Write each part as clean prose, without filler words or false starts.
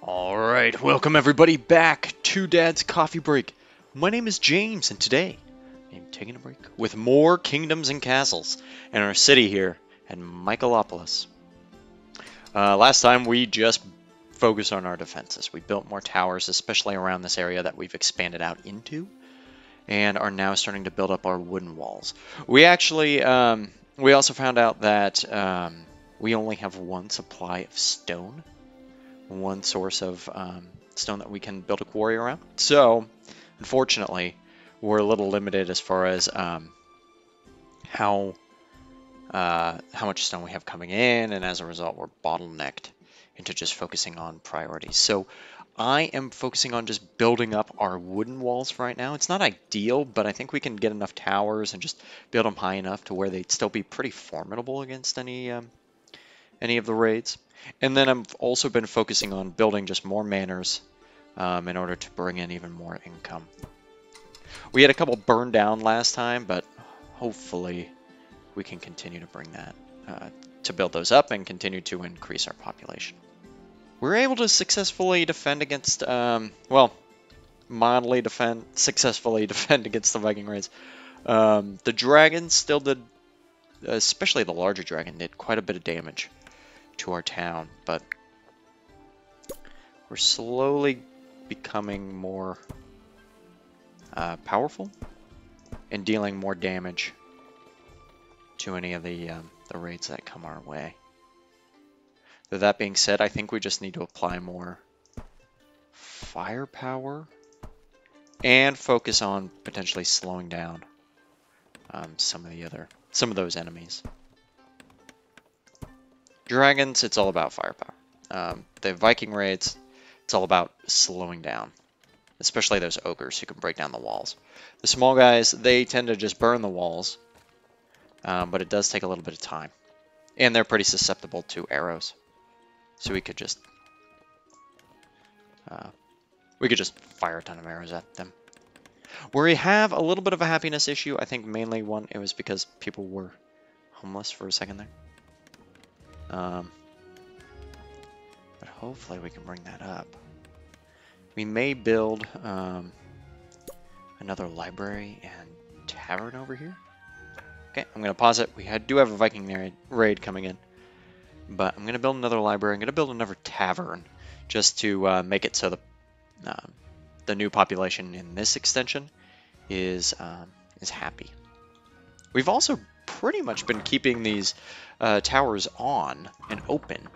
Alright, welcome everybody back to Dad's Coffee Break. My name is James, and today I'm taking a break with more kingdoms and castles in our city here in Michaelopolis. Last time we just focused on our defenses. We built more towers, especially around this area that we've expanded out into, and are now starting to build up our wooden walls. We actually, we also found out that we only have one supply of stone. One source of stone that we can build a quarry around. So, unfortunately, we're a little limited as far as how much stone we have coming in, and as a result, we're bottlenecked into just focusing on priorities. So, I am focusing on just building up our wooden walls right now. It's not ideal, but I think we can get enough towers and just build them high enough to where they'd still be pretty formidable against any of the raids. And then I've also been focusing on building just more manors in order to bring in even more income. We had a couple burned down last time, but hopefully we can continue to bring that, to build those up and continue to increase our population. We were able to successfully defend against, successfully defend against the Viking raids. The dragons still did, especially the larger dragon, did quite a bit of damage to our town, but we're slowly becoming more powerful and dealing more damage to any of the raids that come our way. Though that being said, I think we just need to apply more firepower and focus on potentially slowing down some of those enemies. Dragons, it's all about firepower. The Viking raids, it's all about slowing down, especially those ogres who can break down the walls. The small guys, they tend to just burn the walls, but it does take a little bit of time. And they're pretty susceptible to arrows, so we could just fire a ton of arrows at them. Where we have a little bit of a happiness issue, I think mainly it was because people were homeless for a second there. But hopefully we can bring that up. We may build another library and tavern over here. Okay, I'm going to pause it. We do have a Viking raid coming in. But I'm going to build another library. I'm going to build another tavern just to make it so the new population in this extension is happy. We've also pretty much been keeping these towers on and open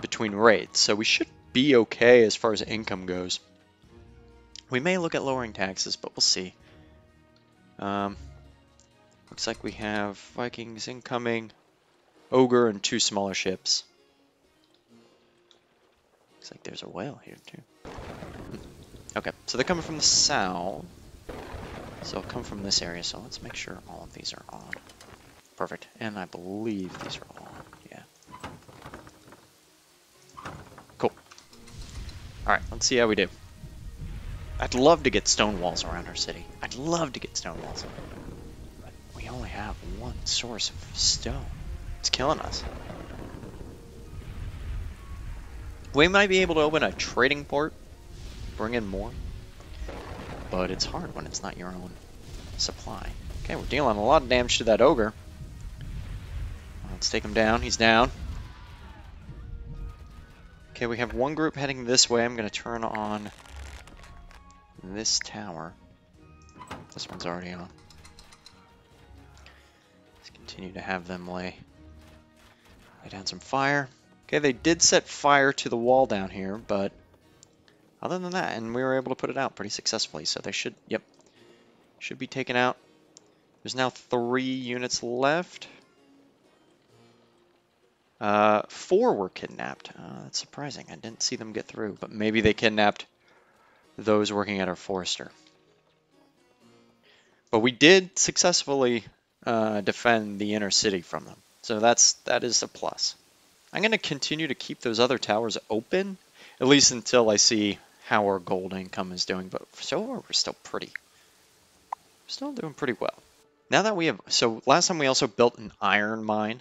between raids, so we should be okay as far as income goes. We may look at lowering taxes, but we'll see. Looks like we have Vikings incoming, ogre, and 2 smaller ships. Looks like there's a whale here too. Okay, so they're coming from the south. So they'll come from this area, so let's make sure all of these are on. Perfect, and I believe these are on, yeah. Cool. Alright, let's see how we do. I'd love to get stone walls around our city. I'd love to get stone walls. But we only have one source of stone. It's killing us. We might be able to open a trading port, bring in more. But it's hard when it's not your own supply. Okay, we're dealing a lot of damage to that ogre. Let's take him down. He's down. Okay, we have one group heading this way. I'm going to turn on this tower. This one's already on. Let's continue to have them lay down some fire. Okay, they did set fire to the wall down here, but other than that, and we were able to put it out pretty successfully, so they should be taken out. There's now 3 units left. 4 were kidnapped. That's surprising. I didn't see them get through, but maybe they kidnapped those working at our forester. But we did successfully defend the inner city from them, so that is a plus. I'm going to continue to keep those other towers open, at least until I see how our gold income is doing, but so far we're still doing pretty well. Now that we have, so last time we also built an iron mine,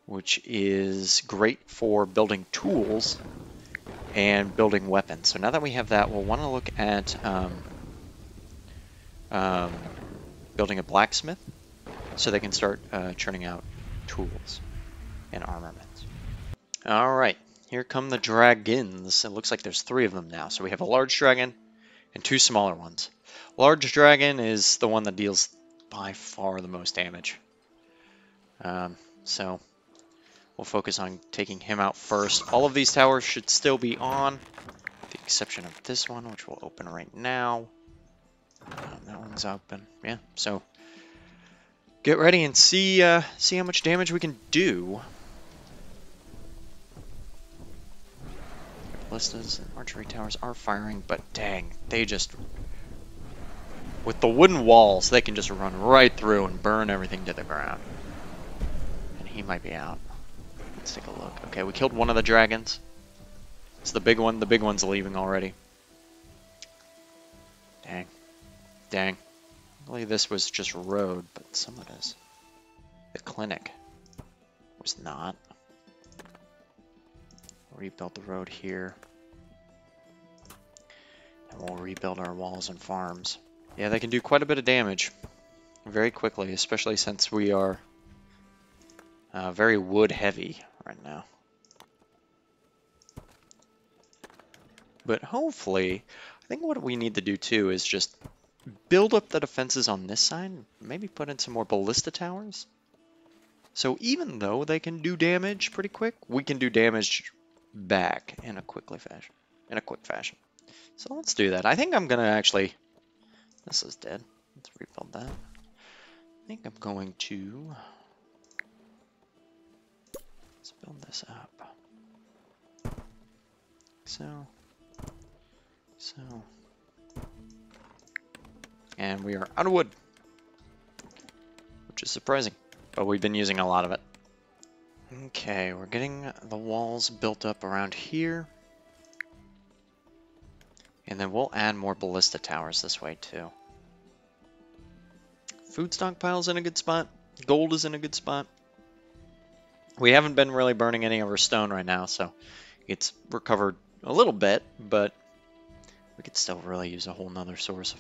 which is great for building tools and building weapons. So now that we have that, we'll want to look at building a blacksmith so they can start churning out tools and armaments. All right, here come the dragons. It looks like there's 3 of them now. So we have a large dragon and 2 smaller ones. Large dragon is the one that deals by far the most damage. So we'll focus on taking him out first. All of these towers should still be on, with the exception of this one, which will open right now. That one's open. Yeah, so get ready and see how much damage we can do. Ballistas and archery towers are firing, but dang, they just... With the wooden walls, they can just run right through and burn everything to the ground. And he might be out. Let's take a look. Okay, we killed one of the dragons. It's the big one. The big one's leaving already. Dang. Dang. I believe this was just road, but some of it is. The clinic was not. Rebuild the road here. And we'll rebuild our walls and farms. Yeah, they can do quite a bit of damage very quickly, especially since we are very wood heavy right now. But hopefully, I think what we need to do too is just build up the defenses on this side, maybe put in some more ballista towers. So even though they can do damage pretty quick, we can do damage back in a quick fashion. So let's do that. I think I'm gonna actually... This is dead. Let's rebuild that. I think I'm going to... Let's build this up. So. And we are out of wood. Which is surprising. But we've been using a lot of it. Okay, we're getting the walls built up around here. And then we'll add more ballista towers this way too. Food stockpile's in a good spot. Gold is in a good spot. We haven't been really burning any of our stone right now, so it's recovered a little bit, but we could still really use a whole nother source.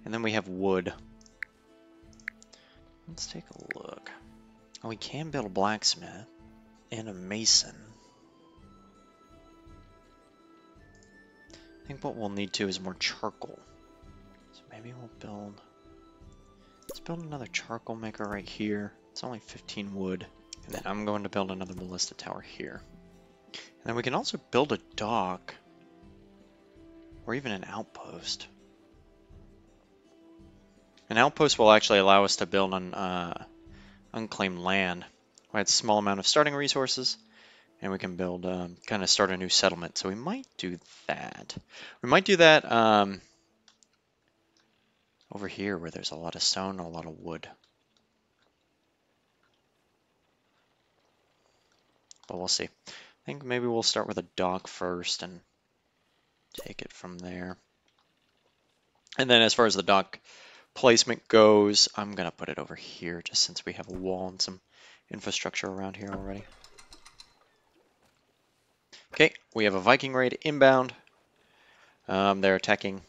And then we have wood. Let's take a look. Oh, we can build a blacksmith and a mason. I think what we'll need to is more charcoal. So maybe we'll build... Let's build another charcoal maker right here. It's only 15 wood. And then I'm going to build another ballista tower here. And then we can also build a dock. Or even an outpost. An outpost will actually allow us to build on unclaimed land. We had a small amount of starting resources. And we can build, kind of start a new settlement. So we might do that. We might do that over here where there's a lot of stone and a lot of wood. But we'll see. I think maybe we'll start with a dock first and take it from there. And then as far as the dock placement goes, I'm going to put it over here just since we have a wall and some infrastructure around here already. Okay, we have a Viking raid inbound. They're attacking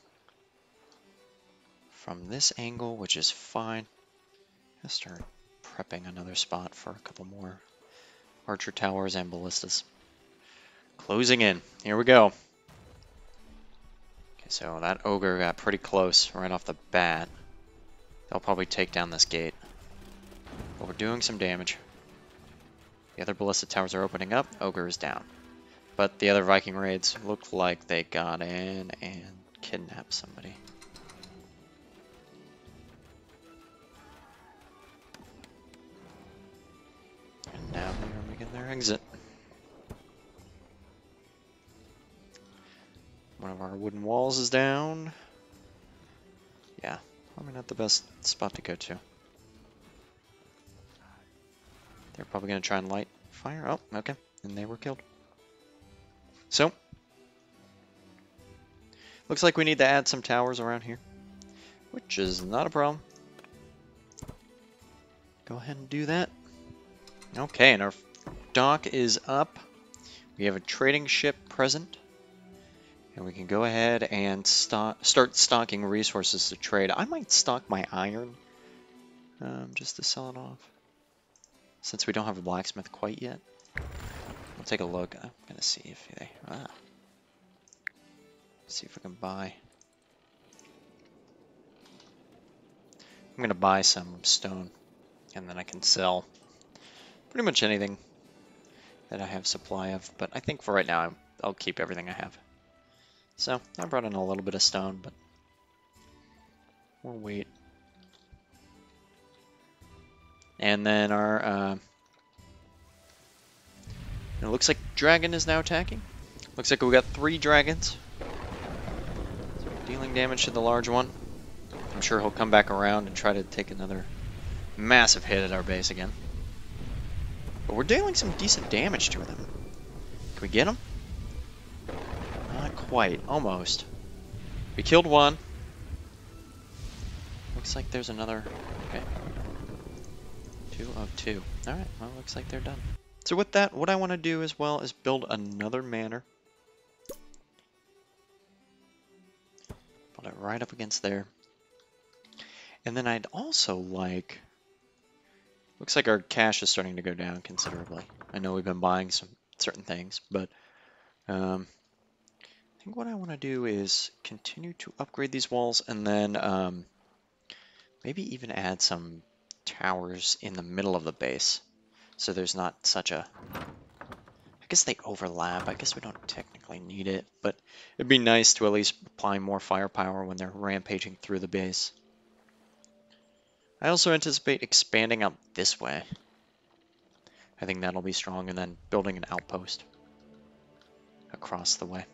from this angle, which is fine. I'll start prepping another spot for a couple more archer towers and ballistas. Closing in. Here we go. Okay, so that ogre got pretty close right off the bat. They'll probably take down this gate. But we're doing some damage. The other ballista towers are opening up. Ogre is down. But the other Viking raids look like they got in and kidnapped somebody. And now they're making their exit. One of our wooden walls is down. Yeah, probably not the best spot to go to. They're probably going to try and light fire. Oh, okay. And they were killed. So, looks like we need to add some towers around here, which is not a problem. Go ahead and do that. Okay, and our dock is up. We have a trading ship present. And we can go ahead and start stocking resources to trade. I might stock my iron just to sell it off. Since we don't have a blacksmith quite yet. We'll take a look. I'm going to see if they... see if we can buy. I'm going to buy some stone. And then I can sell pretty much anything that I have supply of. But I think for right now, I'll keep everything I have. So, I brought in a little bit of stone, but we'll wait. And then our... it looks like dragon is now attacking. Looks like we got 3 dragons. So dealing damage to the large one. I'm sure he'll come back around and try to take another massive hit at our base again. But we're dealing some decent damage to them. Can we get him? Not quite. Almost. We killed one. Looks like there's another... Okay. 2 of 2. Alright, well, looks like they're done. So with that, what I want to do as well is build another manor. Put it right up against there. And then I'd also like... Looks like our cash is starting to go down considerably. I know we've been buying some certain things, but I think what I want to do is continue to upgrade these walls and then maybe even add some towers in the middle of the base. So there's not such a... I guess they overlap. I guess we don't technically need it, but it'd be nice to at least apply more firepower when they're rampaging through the base. I also anticipate expanding out this way. I think that'll be strong, and then building an outpost across the way.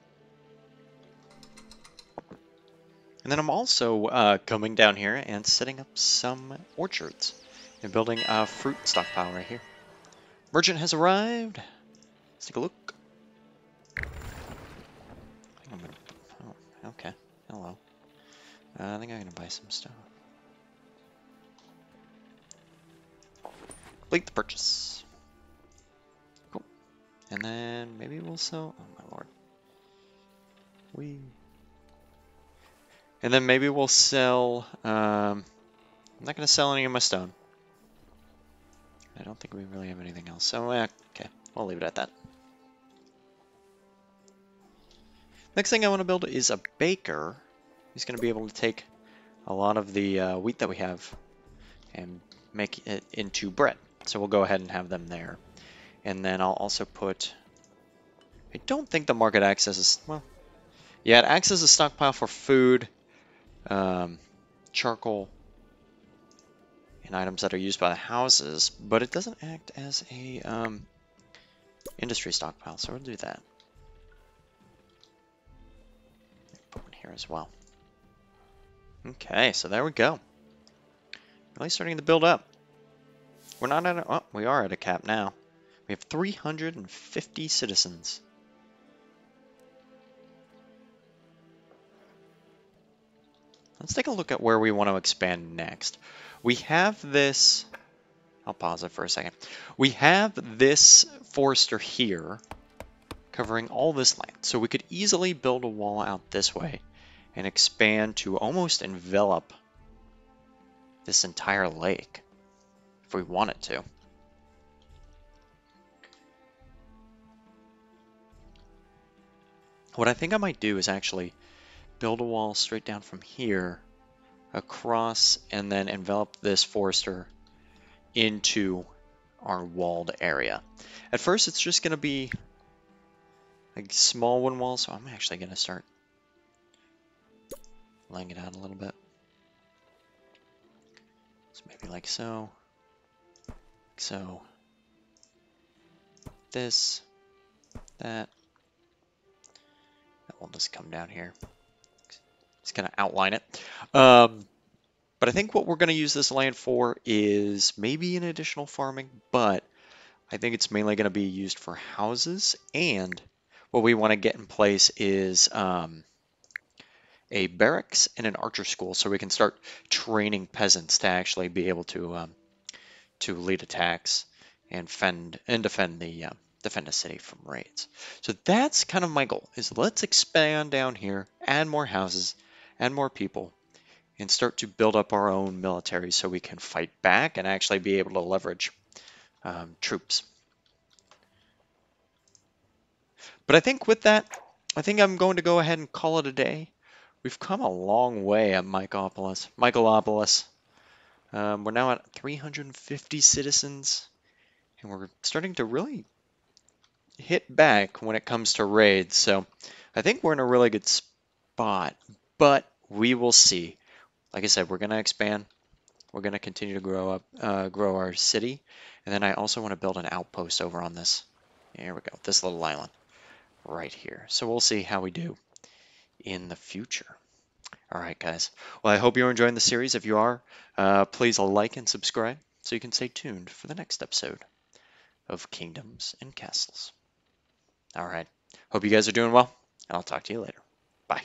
And then I'm also coming down here and setting up some orchards and building a fruit stockpile right here. Merchant has arrived. Let's take a look. Oh, okay. Hello. I think I'm gonna buy some stuff. Complete the purchase. Cool. And then maybe we'll sell... Oh my lord. And then maybe we'll sell... I'm not going to sell any of my stone. I don't think we really have anything else. So, okay. We'll leave it at that. Next thing I want to build is a baker. He's going to be able to take a lot of the wheat that we have and make it into bread. So we'll go ahead and have them there. And then I'll also put... I don't think the market acts as a... Well, yeah, it acts as a stockpile for food, charcoal, and items that are used by the houses, but it doesn't act as a industry stockpile, so we'll do that. Put one here as well. Okay, so there we go. Really starting to build up. We're not at a... Oh, we are at a cap now. We have 350 citizens. Let's take a look at where we want to expand next. We have this... I'll pause it for a second. We have this forester here covering all this land. So we could easily build a wall out this way and expand to almost envelop this entire lake if we wanted to. What I think I might do is actually build a wall straight down from here across and then envelop this forester into our walled area. At first it's just going to be a small wooden wall, so I'm actually going to start laying it out a little bit. So maybe like so. Like so. This. That. We'll just come down here. Just gonna outline it. But I think what we're gonna use this land for is maybe an additional farming, but I think it's mainly gonna be used for houses, and what we want to get in place is a barracks and an archer school, so we can start training peasants to actually be able to lead attacks and defend the defend a city from raids. So that's kind of my goal, is let's expand down here, add more houses, add more people, and start to build up our own military so we can fight back and actually be able to leverage troops. But I think with that, I think I'm going to go ahead and call it a day. We've come a long way at Michaelopolis. We're now at 350 citizens, and we're starting to really hit back when it comes to raids. So I think we're in a really good spot, but we will see. Like I said, we're going to expand. We're going to continue to grow our city. And then I also want to build an outpost over on this. Here we go, this little island right here. So we'll see how we do in the future. All right, guys. Well, I hope you're enjoying the series. If you are, please like and subscribe so you can stay tuned for the next episode of Kingdoms and Castles. All right. Hope you guys are doing well, and I'll talk to you later. Bye.